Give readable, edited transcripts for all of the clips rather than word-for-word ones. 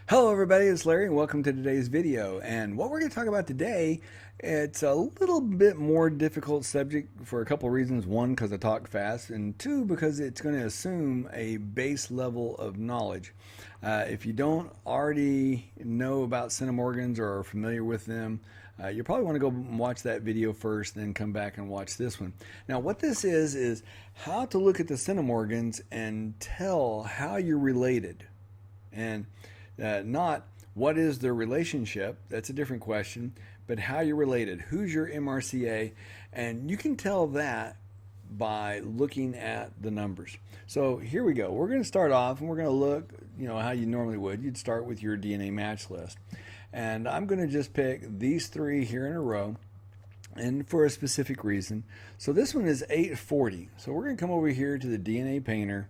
Hello everybody, it's Larry and welcome to today's video. And what we're going to talk about today, it's a little bit more difficult subject for a couple reasons. One, because I talk fast, and two, because it's going to assume a base level of knowledge. If you don't already know about centimorgans or are familiar with them, you probably want to go and watch that video first, then come back and watch this one. Now what this is how to look at the centimorgans and tell how you're related. And not what is their relationship, that's a different question, but how you're related, who's your MRCA, and you can tell that by looking at the numbers. So here we go. We're going to start off and we're going to look, how you normally would. You'd start with your DNA match list. And I'm going to just pick these three here in a row and for a specific reason. So this one is 840. So we're going to come over here to the DNA Painter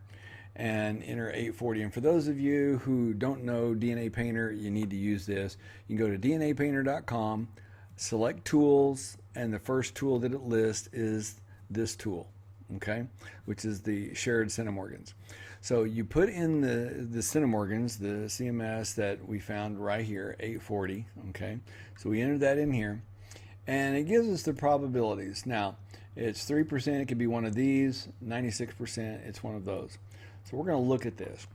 and enter 840. And for those of you who don't know DNA Painter, you need to use this. You can go to dnapainter.com, select tools, and the first tool that it lists is this tool, okay, which is the shared centimorgans. So you put in the centimorgans, the CMS that we found right here, 840, okay. So we entered that in here, and it gives us the probabilities. Now, it's 3%, it could be one of these, 96%, it's one of those. So we're going to look at this.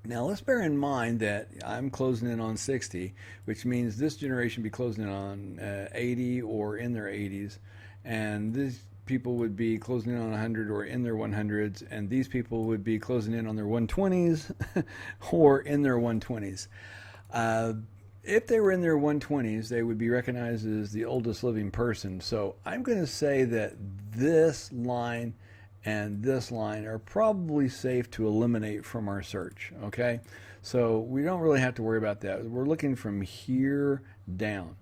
Now let's bear in mind that I'm closing in on 60, which means this generation would be closing in on 80 or in their 80s, and these people would be closing in on 100 or in their 100s, and these people would be closing in on their 120s or in their 120s. If they were in their 120s, they would be recognized as the oldest living person. So I'm going to say that this line and this line are probably safe to eliminate from our search, okay? So we don't really have to worry about that. We're looking from here down.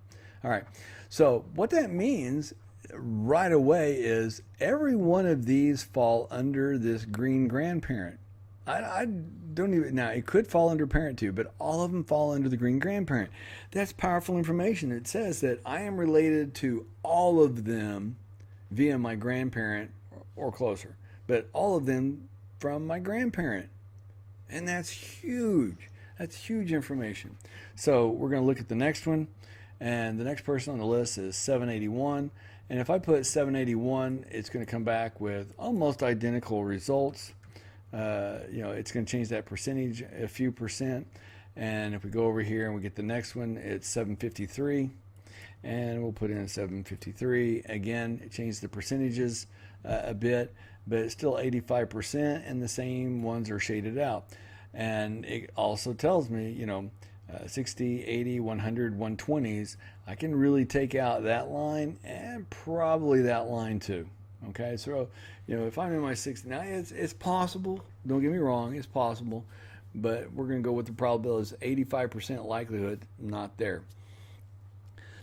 All right, so what that means right away is every one of these fall under this green grandparent. I don't even, now it could fall under parent too, but all of them fall under the green grandparent. That's powerful information. It says that I am related to all of them via my grandparent or closer, but all of them from my grandparent. And that's huge. That's huge information. So we're going to look at the next one, and the next person on the list is 781. And if I put 781, it's going to come back with almost identical results. It's going to change that percentage a few percent. And if we go over here and we get the next one, it's 753. And we'll put in 753. Again, it changed the percentages a bit, but it's still 85%, and the same ones are shaded out. And it also tells me, 60, 80, 100, 120s, I can really take out that line and probably that line too. Okay, so if I'm in my 60s, now it's possible, don't get me wrong, it's possible, but we're going to go with the probability is 85% likelihood not there.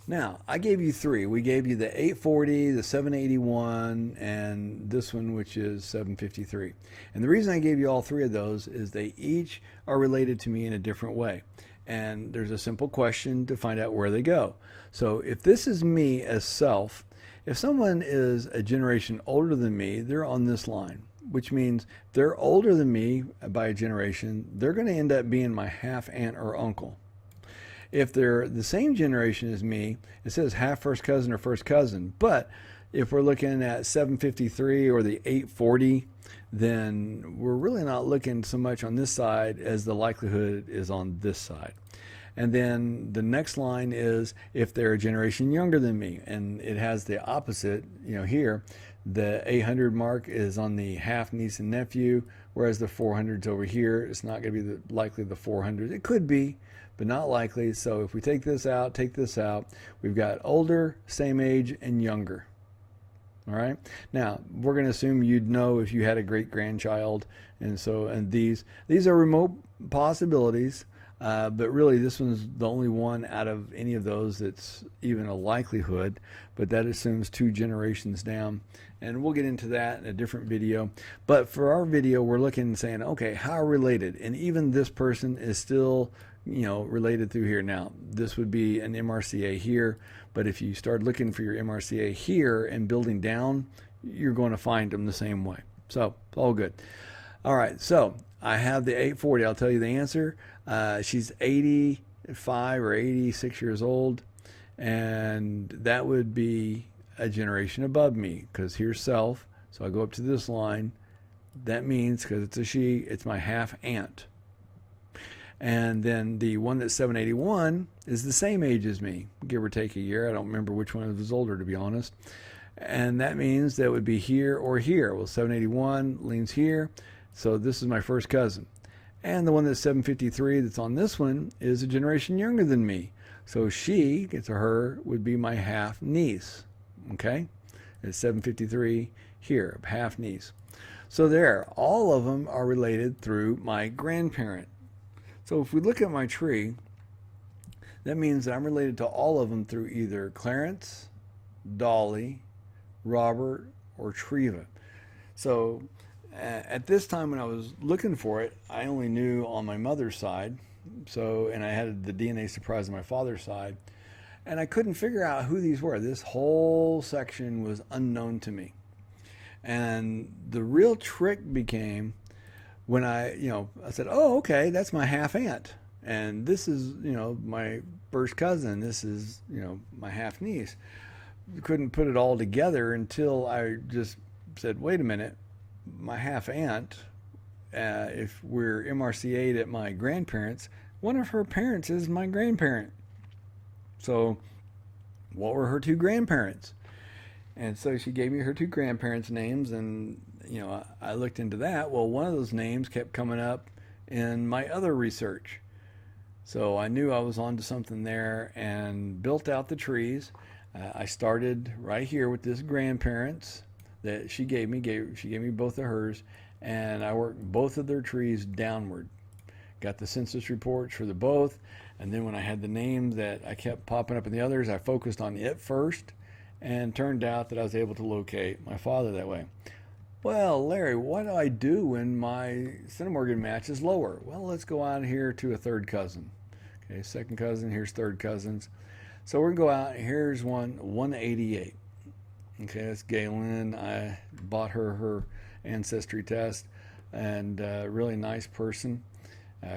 Now, I gave you three. We gave you the 840, the 781, and this one, which is 753. And the reason I gave you all three of those is they each are related to me in a different way. And there's a simple question to find out where they go. So if this is me as self, if someone is a generation older than me, they're on this line, which means if they're older than me by a generation, they're going to end up being my half aunt or uncle. If they're the same generation as me, it says half first cousin or first cousin. But if we're looking at 753 or the 840, then we're really not looking so much on this side as the likelihood is on this side. And then the next line is if they're a generation younger than me, and it has the opposite, here, the 800 mark is on the half niece and nephew, whereas the 400's over here. It's not going to be likely the 400. It could be, but not likely. So if we take this out, we've got older, same age, and younger. All right. Now we're going to assume you'd know if you had a great grandchild, and these are remote possibilities, but really this one's the only one out of any of those that's even a likelihood. But that assumes 2 generations down, and we'll get into that in a different video. But for our video, we're looking and saying, okay, how related? And even this person is still related through here. Now, this would be an MRCA here, but if you start looking for your MRCA here and building down, you're going to find them the same way. So, all good. All right, so I have the 840. I'll tell you the answer. She's 85 or 86 years old, and that would be a generation above me because here's self. So I go up to this line. That means, because it's a she, it's my half aunt. And then the one that's 781 is the same age as me, give or take a year. I don't remember which one was older, to be honest. And that means that would be here or here. Well, 781 leans here. So this is my first cousin. And the one that's 753 that's on this one is a generation younger than me. So she, or her, would be my half niece. Okay? It's 753 here, half niece. So there, all of them are related through my grandparent. So if we look at my tree, that means that I'm related to all of them through either Clarence, Dolly, Robert, or Treva. So at this time when I was looking for it, I only knew on my mother's side. And I had the DNA surprise on my father's side. And I couldn't figure out who these were. This whole section was unknown to me. And the real trick became when I said, oh, okay, that's my half aunt. And this is, my first cousin. This is, my half niece. Couldn't put it all together until I just said, wait a minute, my half aunt, if we're MRCA'd at my grandparents, one of her parents is my grandparent. So what were her two grandparents? And so she gave me her two grandparents' names, and I looked into that. Well, one of those names kept coming up in my other research. So I knew I was onto something there and built out the trees. I started right here with this grandparents that she gave me. She gave me both of hers, and I worked both of their trees downward. Got the census reports for the both, and then when I had the names that I kept popping up in the others, I focused on it first, and turned out that I was able to locate my father that way. Well, Larry, what do I do when my centimorgan match is lower? Well, let's go out here to a third cousin. Okay, second cousin, here's third cousins. So we're going to go out, here's 188. Okay, that's Galen. I bought her ancestry test, and really nice person,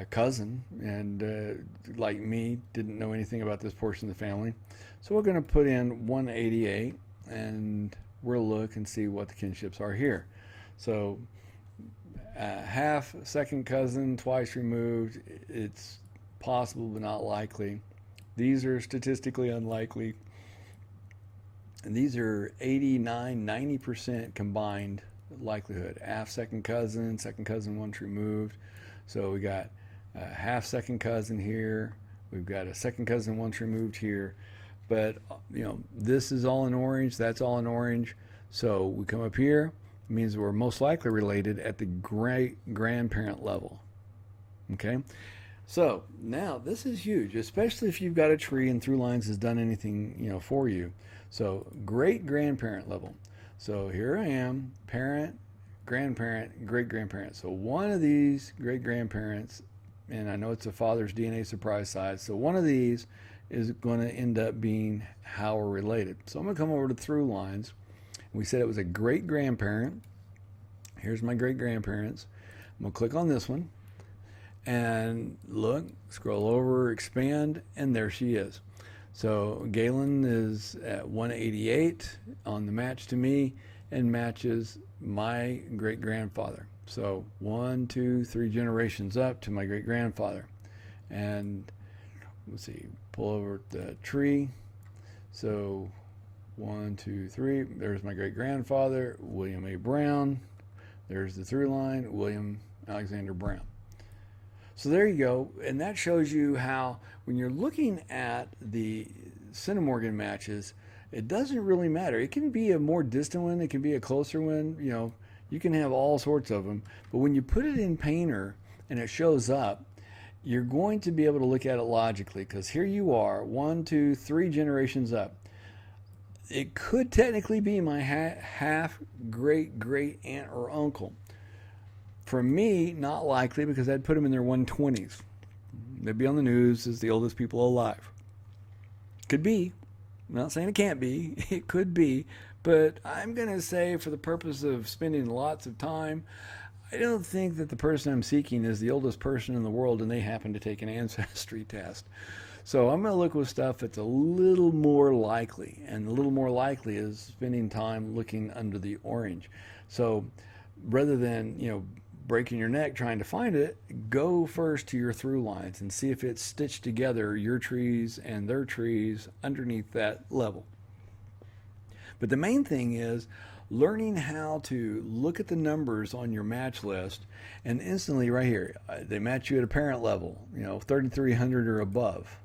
cousin, and like me, didn't know anything about this portion of the family. So we're going to put in 188, and we'll look and see what the kinships are here. So half second cousin, twice removed, it's possible but not likely. These are statistically unlikely. And these are 89, 90% combined likelihood. Half second cousin once removed. So we got a half second cousin here. We've got a second cousin once removed here. But, this is all in orange. That's all in orange. So we come up here. It means we're most likely related at the great-grandparent level. Okay? So now this is huge, especially if you've got a tree and Through Lines has done anything, for you. So great-grandparent level. So here I am, parent, grandparent, great-grandparent. So one of these great-grandparents, and I know it's a father's DNA surprise size, so one of these is going to end up being how we're related. So I'm going to come over to Through Lines. We said it was a great-grandparent. Here's my great-grandparents. I'm going to click on this one and look, scroll over, expand, and there she is. So Galen is at 188 on the match to me and matches my great-grandfather. So 1, 2, 3 generations up to my great-grandfather. And let's see, pull over the tree. So 1, 2, 3, there's my great-grandfather, William A. Brown. There's the through line, William Alexander Brown. So there you go, and that shows you how when you're looking at the centimorgan matches, it doesn't really matter. It can be a more distant one, it can be a closer one, you can have all sorts of them. But when you put it in Painter and it shows up, you're going to be able to look at it logically, because here you are, 1, 2, 3 generations up. It could technically be my half great aunt or uncle. For me, not likely, because I'd put them in their 120s. They'd be on the news as the oldest people alive. Could be. I'm not saying it can't be. It could be. But I'm going to say, for the purpose of spending lots of time, I don't think that the person I'm seeking is the oldest person in the world and they happen to take an ancestry test. So I'm going to look with stuff that's a little more likely, and a little more likely is spending time looking under the orange. So rather than, breaking your neck trying to find it, go first to your through lines and see if it's stitched together, your trees and their trees underneath that level. But the main thing is learning how to look at the numbers on your match list, and instantly right here, they match you at a parent level, 3,300 or above.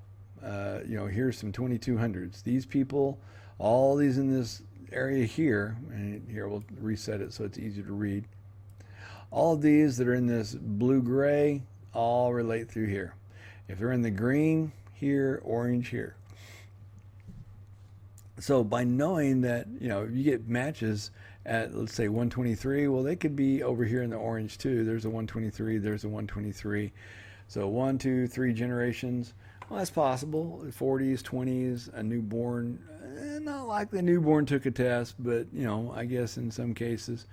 Here's some 2,200s. These people, all these in this area here, and here we'll reset it so it's easier to read. All of these that are in this blue-gray all relate through here. If they're in the green here, orange here. So by knowing that, you get matches at, let's say, 123, well, they could be over here in the orange too. There's a 123, there's a 123. So 1, 2, 3 generations. Well, that's possible. 40s, 20s, a newborn. Not likely a newborn took a test, but, I guess in some cases.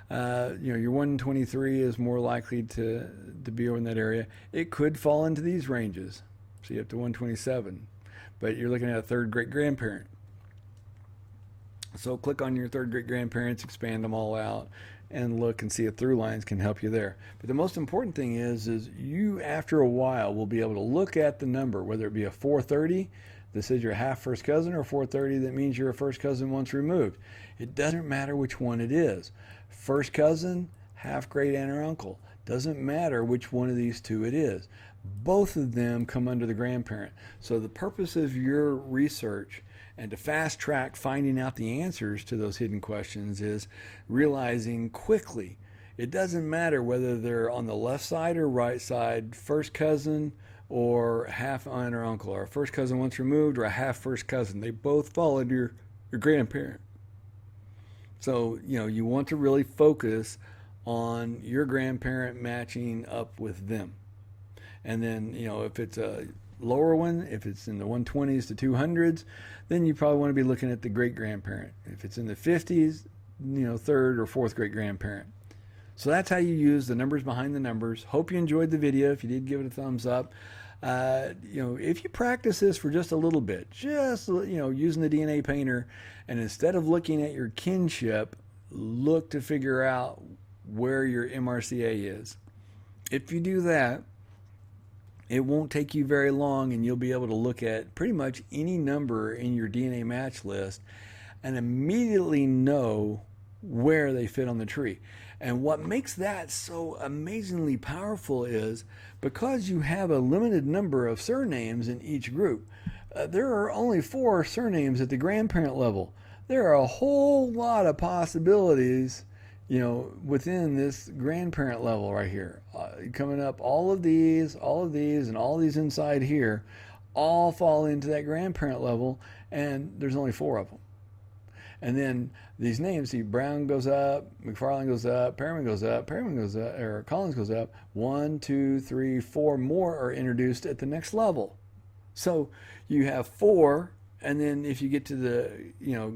Your 123 is more likely to be over in that area. It could fall into these ranges. So you have to 127. But you're looking at a third great-grandparent. So click on your third great-grandparents, expand them all out, and look and see if through lines can help you there. But the most important thing is you, after a while, will be able to look at the number, whether it be a 430, that says you're a half first cousin, or 430, that means you're a first cousin once removed. It doesn't matter which one it is. First cousin, half great aunt or uncle. Doesn't matter which one of these two it is. Both of them come under the grandparent. So the purpose of your research and to fast track finding out the answers to those hidden questions is realizing quickly it doesn't matter whether they're on the left side or right side, first cousin or half aunt or uncle, or a first cousin once removed or a half first cousin. They both fall under your grandparent. So, you want to really focus on your grandparent matching up with them. And then, if it's a lower one, if it's in the 120s to 200s, then you probably want to be looking at the great-grandparent. If it's in the 50s, third or fourth great-grandparent. So that's how you use the numbers behind the numbers. Hope you enjoyed the video. If you did, give it a thumbs up. If you practice this for just a little bit, using the DNA painter, and instead of looking at your kinship, look to figure out where your MRCA is. If you do that, it won't take you very long, and you'll be able to look at pretty much any number in your DNA match list and immediately know where they fit on the tree. And what makes that so amazingly powerful is because you have a limited number of surnames in each group. There are only 4 surnames at the grandparent level. There are a whole lot of possibilities, within this grandparent level right here. Coming up, all of these, and all these inside here all fall into that grandparent level, and there's only 4 of them. And then these names, see, Brown goes up, McFarland goes up, Perriman goes up, or Collins goes up. 1, 2, 3, 4 more are introduced at the next level. So you have 4, and then if you get to the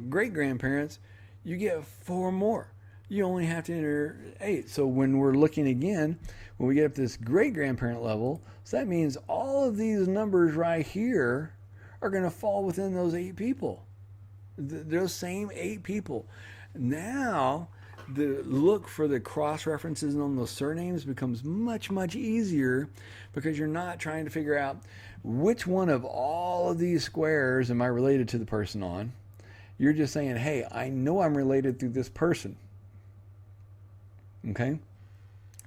great-grandparents, you get 4 more. You only have to enter 8. So when we're looking again, when we get up to this great-grandparent level, so that means all of these numbers right here are going to fall within those 8 people. Those same 8 people. Now, the look for the cross references on those surnames becomes much, much easier because you're not trying to figure out which one of all of these squares am I related to the person on. You're just saying, hey, I know I'm related through this person. Okay?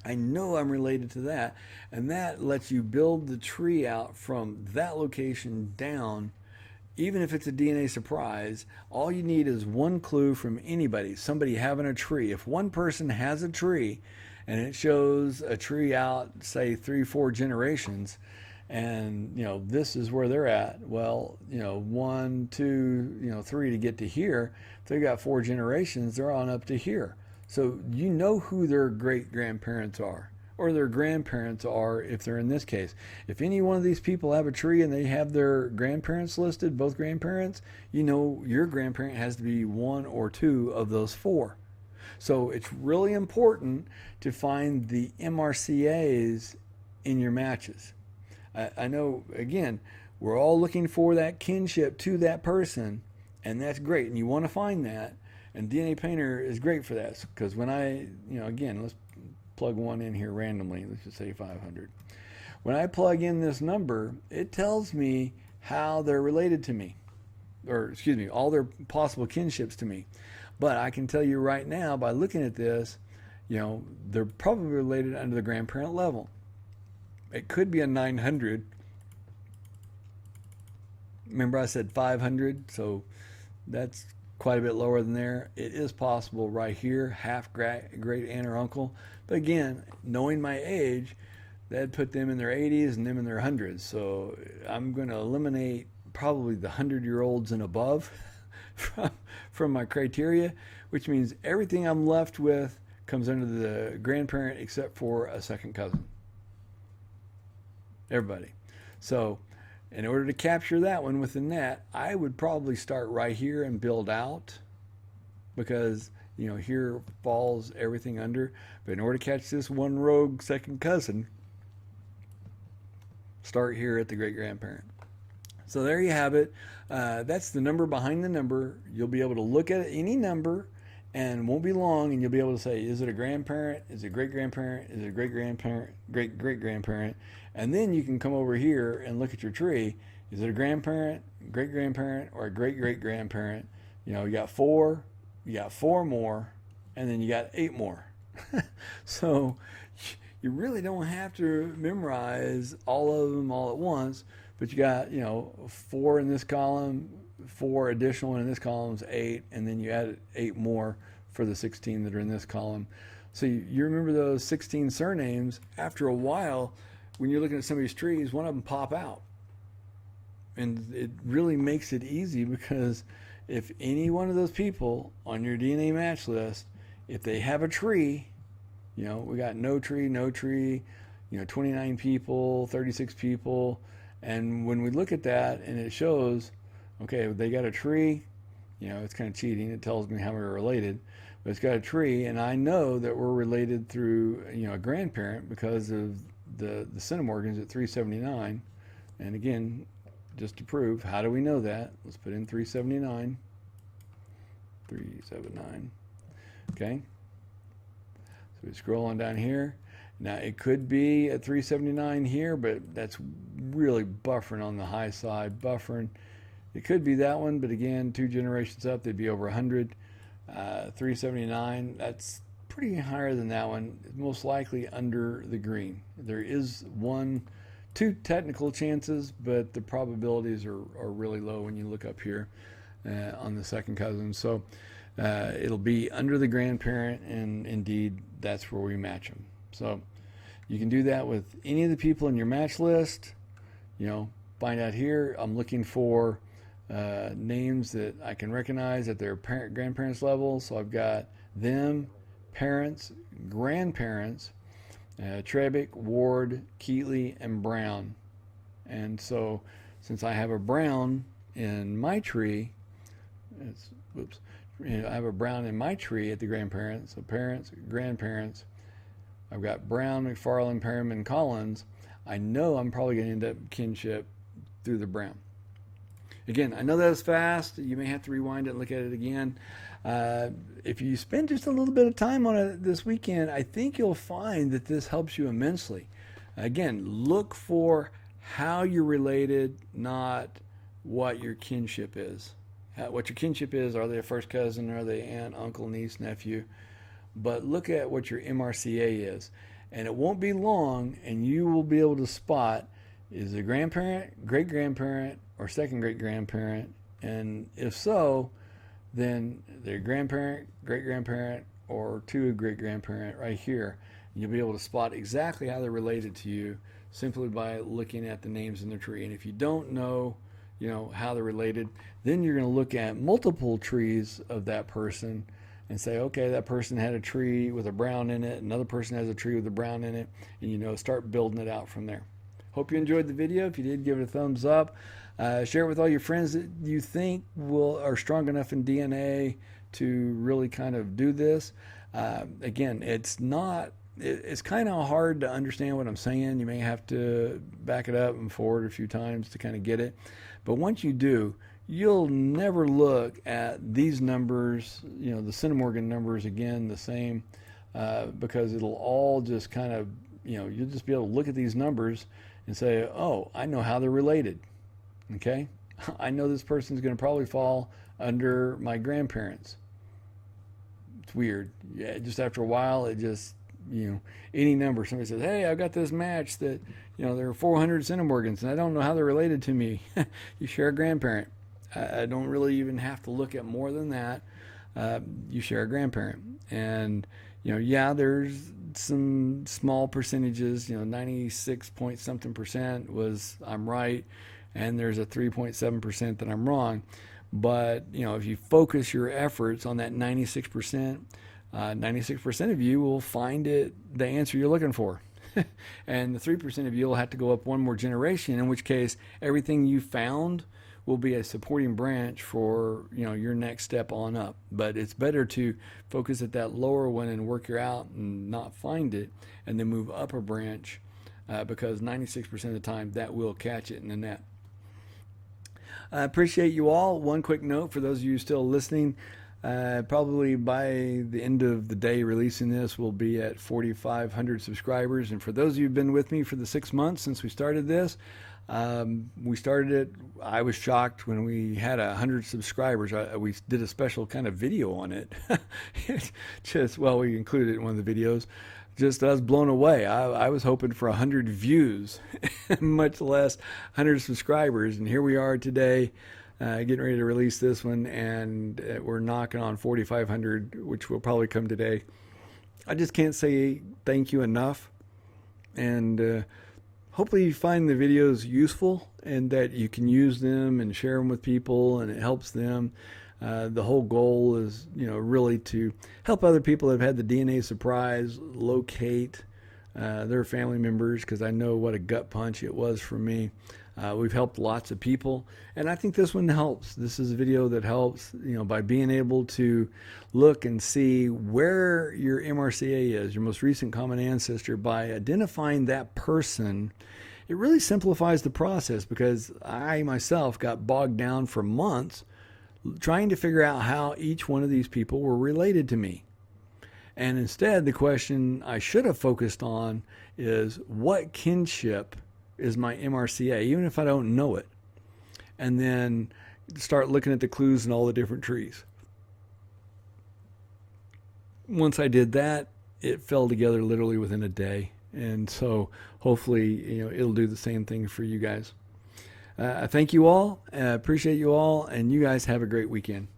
I know I'm related to that. And that lets you build the tree out from that location down. Even if it's a DNA surprise, all you need is one clue from anybody, somebody having a tree. If one person has a tree and it shows a tree out, say 3, 4 generations, and this is where they're at, well, 1, 2, 3 to get to here. If they've got 4 generations, they're on up to here. So you know who their great-grandparents are, or their grandparents are if they're in this case. If any one of these people have a tree and they have their grandparents listed, both grandparents, your grandparent has to be 1 or 2 of those 4. So it's really important to find the MRCAs in your matches. I know, again, we're all looking for that kinship to that person, and that's great, and you want to find that. And DNA Painter is great for that, because when again, let's plug one in here randomly. Let's just say 500. When I plug in this number, it tells me how they're related to me, or excuse me, all their possible kinships to me. But I can tell you right now by looking at this, they're probably related under the grandparent level. It could be a 900. Remember I said 500, so that's quite a bit lower than there. It is possible right here, half great aunt or uncle. But again, knowing my age, that'd put them in their 80s and them in their 100s. So I'm going to eliminate probably the 100-year-olds and above from my criteria, which means everything I'm left with comes under the grandparent except for a second cousin. Everybody. So in order to capture that one within that, I would probably start right here and build out, because here falls everything under. But in order to catch this one rogue second cousin, start here at the great grandparent. So there you have it. That's the number behind the number. You'll be able to look at any number, and it won't be long, and you'll be able to say, is it a grandparent? Is it a great grandparent? Is it a great grandparent? Great great grandparent? And then you can come over here and look at your tree. Is it a grandparent, great grandparent, or a great great grandparent? You got 4, you got 4 more, and then you got 8 more. So you really don't have to memorize all of them all at once, but you got 4 in this column, 4 additional in this column is 8, and then you add 8 more for the 16 that are in this column. So you remember those 16 surnames. After a while, when you're looking at somebody's trees, one of them pop out. And it really makes it easy, because if any one of those people on your DNA match list, if they have a tree, we got no tree, 29 people, 36 people. And when we look at that and it shows, okay, they got a tree, it's kind of cheating. It tells me how we're related, but it's got a tree, and I know that we're related through, a grandparent because of the centimorgans at 379. And again, just to prove, how do we know that? Let's put in 379. 379. Okay. So we scroll on down here. Now it could be at 379 here, but that's really buffering on the high side. Buffering. It could be that one, but again, 2 generations up, they'd be over 100. 379, that's pretty higher than that one. Most likely under the green. There is 2 technical chances, but the probabilities are really low when you look up here on the second cousin. So it'll be under the grandparent, and indeed that's where we match them. So you can do that with any of the people in your match list. Find out here, I'm looking for names that I can recognize at their grandparents level. So I've got them, parents, grandparents, Trebick, Ward, Keatley, and Brown. And so since I have a Brown in my tree, I have a Brown in my tree at the grandparents, so parents, grandparents. I've got Brown, McFarland, Perriman, Collins. I know I'm probably going to end up kinship through the Brown. Again, I know that was fast. You may have to rewind it and look at it again. If you spend just a little bit of time on it this weekend, I think you'll find that this helps you immensely. Again, look for how you're related, not what your kinship is. What your kinship is, are they a first cousin, are they aunt, uncle, niece, nephew? But look at what your MRCA is. And it won't be long, and you will be able to spot, is it a grandparent, great-grandparent, or second great-grandparent? And if so, then they're grandparent, great-grandparent, or 2 great-grandparent right here. And you'll be able to spot exactly how they're related to you simply by looking at the names in the tree. And if you don't know, how they're related, then you're going to look at multiple trees of that person and say, okay, that person had a tree with a Brown in it, another person has a tree with a Brown in it, and start building it out from there. Hope you enjoyed the video. If you did, give it a thumbs up. Share it with all your friends that you think are strong enough in DNA to really kind of do this. Again, it's kind of hard to understand what I'm saying. You may have to back it up and forward a few times to kind of get it. But once you do, you'll never look at these numbers, the centimorgan numbers again, the same, because it'll all just kind of, you'll just be able to look at these numbers and say, oh, I know how they're related. Okay? I know this person's going to probably fall under my grandparents. It's weird. Yeah, just after a while, it just, any number, somebody says, hey, I've got this match that, there are 400 centimorgans and I don't know how they're related to me. You share a grandparent. I don't really even have to look at more than that. You share a grandparent. And, there's some small percentages, 96 point something percent was I'm right, and there's a 3.7% that I'm wrong. But, if you focus your efforts on that 96%, 96% of you will find it the answer you're looking for. And the 3% of you will have to go up one more generation, in which case everything you found will be a supporting branch for your next step on up. But it's better to focus at that lower one and work your out and not find it, and then move up a branch, because 96% of the time that will catch it in the net. I appreciate you all. One quick note for those of you still listening. Probably by the end of the day releasing this, we'll be at 4,500 subscribers. And for those of you who've been with me for the 6 months since we started this, we started it, I was shocked when we had 100 subscribers. We did a special kind of video on it. We included it in one of the videos. Just I was blown away. I was hoping for 100 views, much less 100 subscribers. And here we are today, getting ready to release this one, and we're knocking on 4,500, which will probably come today. I just can't say thank you enough. And hopefully you find the videos useful and that you can use them and share them with people and it helps them. The whole goal is, really to help other people that have had the DNA surprise locate their family members, because I know what a gut punch it was for me. We've helped lots of people, and I think this one helps. This is a video that helps, by being able to look and see where your MRCA is, your most recent common ancestor. By identifying that person, it really simplifies the process, because I myself got bogged down for months trying to figure out how each one of these people were related to me. And instead, the question I should have focused on is, what kinship is my MRCA, even if I don't know it? And then start looking at the clues in all the different trees. Once I did that, it fell together literally within a day. And so hopefully, it'll do the same thing for you guys. I thank you all. I appreciate you all. And you guys have a great weekend.